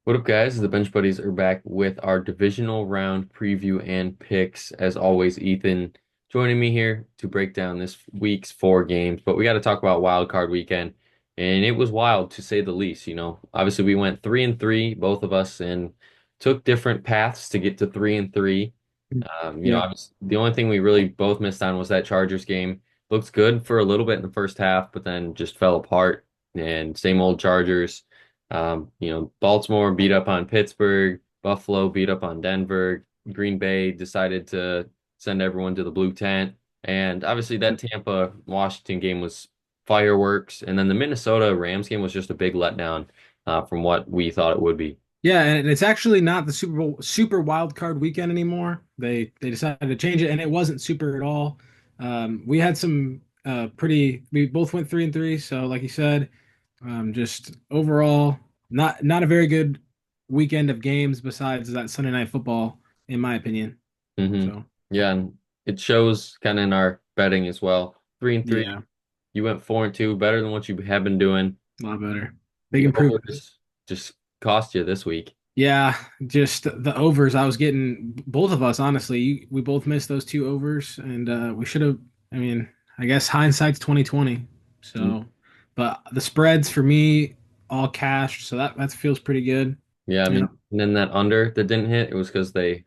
What up, guys? The Bench Buddies are back with our divisional round preview and picks. As always, Ethan joining me here to break down this week's four games. But we got to talk about Wild Card Weekend, and it was wild to say the least. Obviously we went 3-3, both of us, and took different paths to get to 3-3. Yep. Obviously, the only thing we really both missed on was that Chargers game. Looked good for a little bit in the first half, but then just fell apart. And same old Chargers. Baltimore beat up on Pittsburgh, Buffalo beat up on Denver, Green Bay decided to send everyone to the blue tent. And obviously that Tampa Washington game was fireworks. And then the Minnesota Rams game was just a big letdown from what we thought it would be. Yeah, and it's actually not the Super Bowl super wild card weekend anymore. They decided to change it, and it wasn't super at all. We had some pretty. We both went 3-3, so like you said, just overall not a very good weekend of games besides that Sunday night football, in my opinion. hmm So Yeah, and it shows kind of in our betting as well. 3-3, yeah, you went 4-2, better than what you have been doing. a lot better. Big The improvement. overs just cost you this week. Yeah, just the overs. I was getting both of us, honestly. We both missed those two overs, and we should have. I mean, I guess hindsight's 2020. So, but the spreads for me all cashed, so that feels pretty good. Yeah, I Yeah, mean, and then that under that didn't hit, it was because they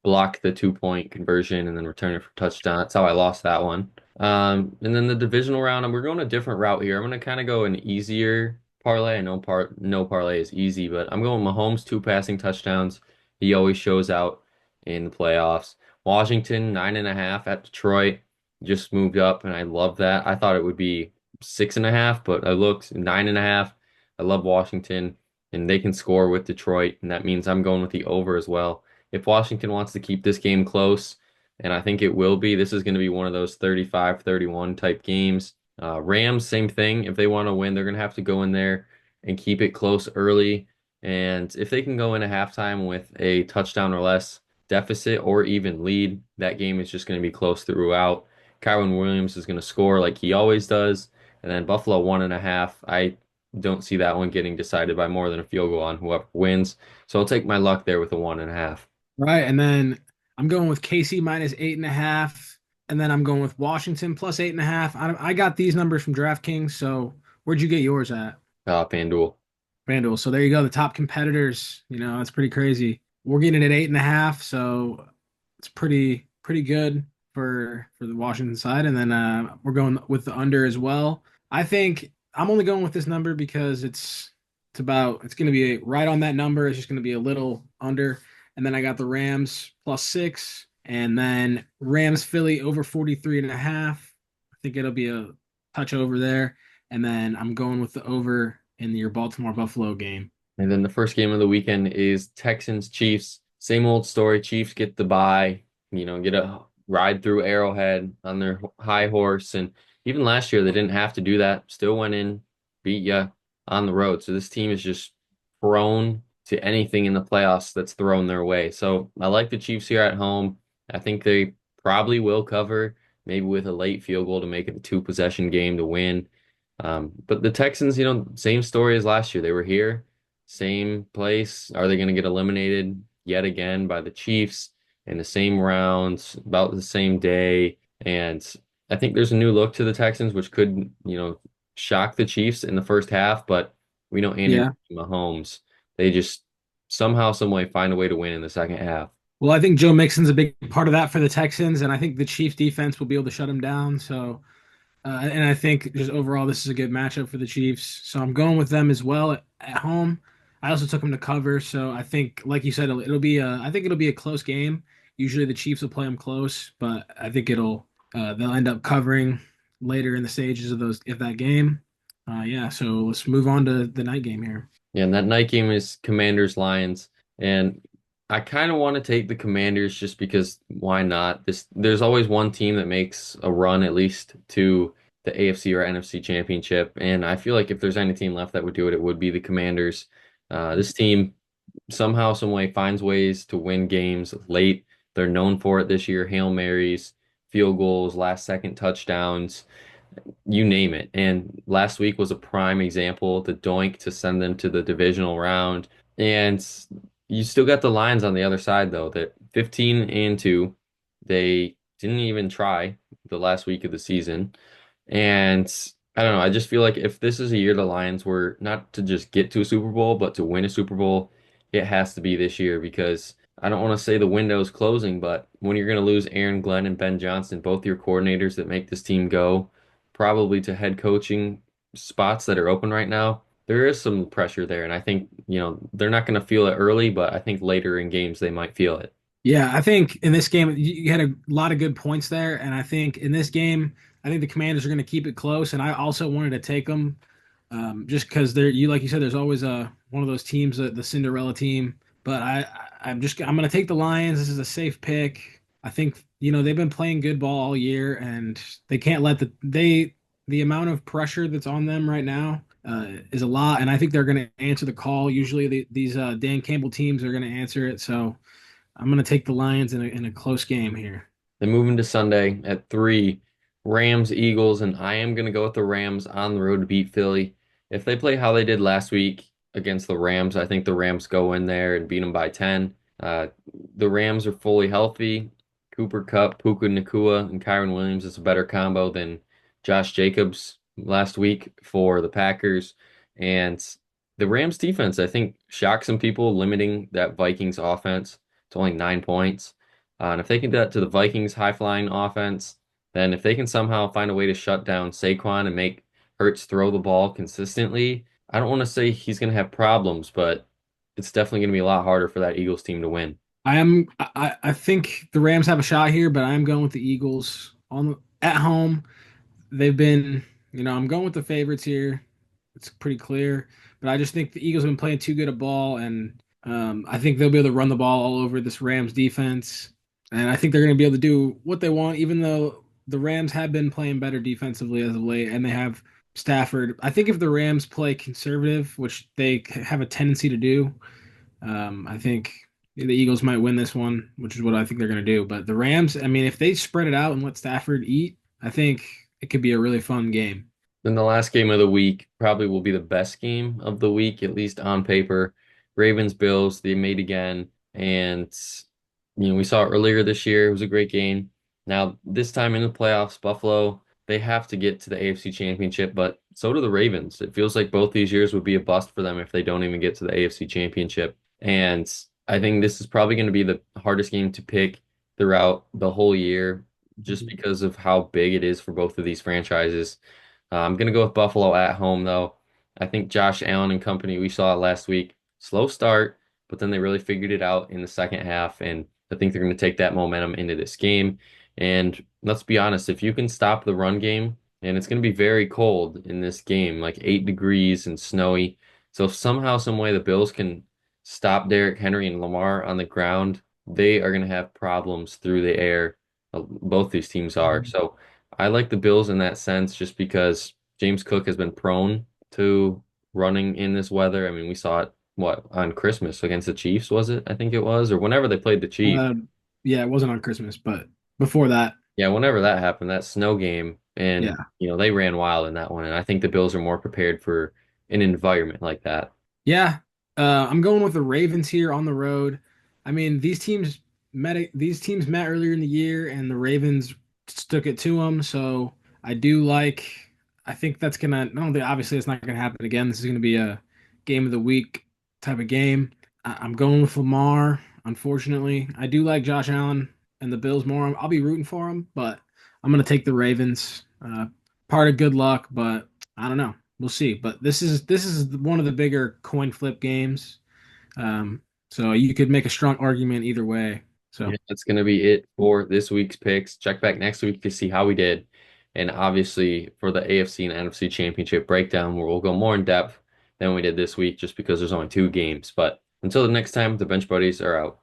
blocked the 2-point conversion and then returned it for touchdown. That's how I lost that one. And then the divisional round, and we're going a different route here. I'm going to kind of go an easier parlay. I know no parlay is easy, but I'm going Mahomes two passing touchdowns. He always shows out in the playoffs. Washington 9.5 at Detroit just moved up, and I love that. I thought it would be 6.5, but I looked 9.5. I love Washington and they can score with Detroit, and that means I'm going with the over as well. If Washington wants to keep this game close, and I think it will be, this is going to be one of those 35-31 type games. Rams, same thing. If they want to win, they're going to have to go in there and keep it close early. And if they can go in a halftime with a touchdown or less deficit or even lead, that game is just going to be close throughout. Kyron Williams is going to score like he always does. And then Buffalo 1.5. I don't see that one getting decided by more than a field goal on whoever wins. So I'll take my luck there with a 1.5. right. And then I'm going with KC minus 8.5, and then I'm going with Washington plus 8.5. I got these numbers from DraftKings. So where'd you get yours at? FanDuel. FanDuel. So there you go. The top competitors. That's pretty crazy. We're getting it at 8.5, so it's pretty good for the Washington side. And then we're going with the under as well. I think I'm only going with this number because it's going to be right on that number. It's just going to be a little under. And then I got the Rams plus 6, and then Rams Philly over 43.5. I think it'll be a touch over there. And then I'm going with the over in your Baltimore Buffalo game. And then the first game of the weekend is Texans Chiefs. Same old story. Chiefs get the bye, get a ride through Arrowhead on their high horse. And even last year, they didn't have to do that. Still went in, beat you on the road. So this team is just prone to anything in the playoffs that's thrown their way. So I like the Chiefs here at home. I think they probably will cover, maybe with a late field goal to make it a two-possession game to win. But the Texans, same story as last year. They were here, same place. Are they going to get eliminated yet again by the Chiefs in the same rounds, about the same day? And I think there's a new look to the Texans, which could, shock the Chiefs in the first half. But we know Andrew Yeah. Mahomes, they just somehow, some way find a way to win in the second half. Well, I think Joe Mixon's a big part of that for the Texans, and I think the Chiefs defense will be able to shut him down. So, and I think just overall, this is a good matchup for the Chiefs. So I'm going with them as well at home. I also took them to cover, so I think, like you said, I think it'll be a close game. Usually the Chiefs will play them close, but I think they'll end up covering later in the stages of that game. Yeah, so let's move on to the night game here. Yeah, and that night game is Commanders Lions. And I kind of want to take the Commanders just because why not? There's always one team that makes a run at least to the AFC or NFC championship. And I feel like if there's any team left that would do it, it would be the Commanders. This team somehow, some way finds ways to win games late. They're known for it this year. Hail Marys, field goals, last second touchdowns, you name it. And last week was a prime example, the doink to send them to the divisional round. And you still got the Lions on the other side though, that 15-2. They didn't even try the last week of the season. And I don't know, I just feel like if this is a year the Lions were not to just get to a Super Bowl, but to win a Super Bowl, it has to be this year because I don't want to say the window's closing, but when you're going to lose Aaron Glenn and Ben Johnson, both your coordinators that make this team go, probably to head coaching spots that are open right now, there is some pressure there. And I think, they're not going to feel it early, but I think later in games they might feel it. Yeah, I think in this game you had a lot of good points there, and I think in this game, I think the Commanders are going to keep it close, and I also wanted to take them just because they're you like you said, there's always a one of those teams, the Cinderella team. But I'm going to take the Lions. This is a safe pick. I think they've been playing good ball all year, and they can't let the amount of pressure that's on them right now is a lot, and I think they're going to answer the call. Usually, these Dan Campbell teams are going to answer it, so. I'm going to take the Lions in a close game here. Then moving to Sunday at 3, Rams, Eagles, and I am going to go with the Rams on the road to beat Philly. If they play how they did last week against the Rams, I think the Rams go in there and beat them by 10. Uh, the Rams are fully healthy. Cooper Kupp, Puka Nacua, and Kyron Williams is a better combo than Josh Jacobs last week for the Packers. And the Rams defense, I think, shocked some people, limiting that Vikings offense to only 9 points. And if they can do that to the Vikings' high-flying offense, then if they can somehow find a way to shut down Saquon and make Hurts throw the ball consistently, I don't want to say he's going to have problems, but it's definitely going to be a lot harder for that Eagles team to win. I think the Rams have a shot here, but I'm going with the Eagles on at home. They've been, I'm going with the favorites here. It's pretty clear, but I just think the Eagles have been playing too good a ball, and I think they'll be able to run the ball all over this Rams defense, and I think they're going to be able to do what they want, even though the Rams have been playing better defensively as of late, and they have Stafford. I think if the Rams play conservative, which they have a tendency to do, I think the Eagles might win this one, which is what I think they're going to do. But the Rams, I mean, if they spread it out and let Stafford eat, I think it could be a really fun game. Then the last game of the week probably will be the best game of the week, at least on paper. Ravens, Bills, they made again. And, we saw it earlier this year. It was a great game. Now, this time in the playoffs, Buffalo, they have to get to the AFC Championship, but so do the Ravens. It feels like both these years would be a bust for them if they don't even get to the AFC Championship. And I think this is probably going to be the hardest game to pick throughout the whole year just Mhm. because of how big it is for both of these franchises. I'm going to go with Buffalo at home, though. I think Josh Allen and company, we saw it last week. Slow start, but then they really figured it out in the second half. And I think they're going to take that momentum into this game. And let's be honest, if you can stop the run game, and it's going to be very cold in this game, like 8 degrees and snowy. So if somehow, some way the Bills can stop Derrick Henry and Lamar on the ground, they are going to have problems through the air. Both these teams are. Mhm. So I like the Bills in that sense just because James Cook has been prone to running in this weather. I mean, we saw it, what, on Christmas against the Chiefs, was it? I think it was, or whenever they played the Chiefs. Uh, yeah, it wasn't on Christmas, but before that, Yeah, whenever that happened, that snow game, and, yeah. they ran wild in that one. And I think the Bills are more prepared for an environment like that. Yeah, I'm going with the Ravens here on the road. I mean, these teams met earlier in the year, and the Ravens stuck it to them. So I do like. I think that's gonna. I don't think obviously it's not gonna happen again. This is gonna be a game of the week type of game. I'm going with Lamar. Unfortunately, I do like Josh Allen and the Bills more. I'll be rooting for them, but I'm gonna take the Ravens. Part of good luck, but I don't know. We'll see. But this is one of the bigger coin flip games. Um, so you could make a strong argument either way. So Yeah, that's going to be it for this week's picks. Check back next week to see how we did. And obviously for the AFC and NFC Championship breakdown, where we'll go more in depth than we did this week just because there's only 2 games. But until the next time, the Bench Buddies are out.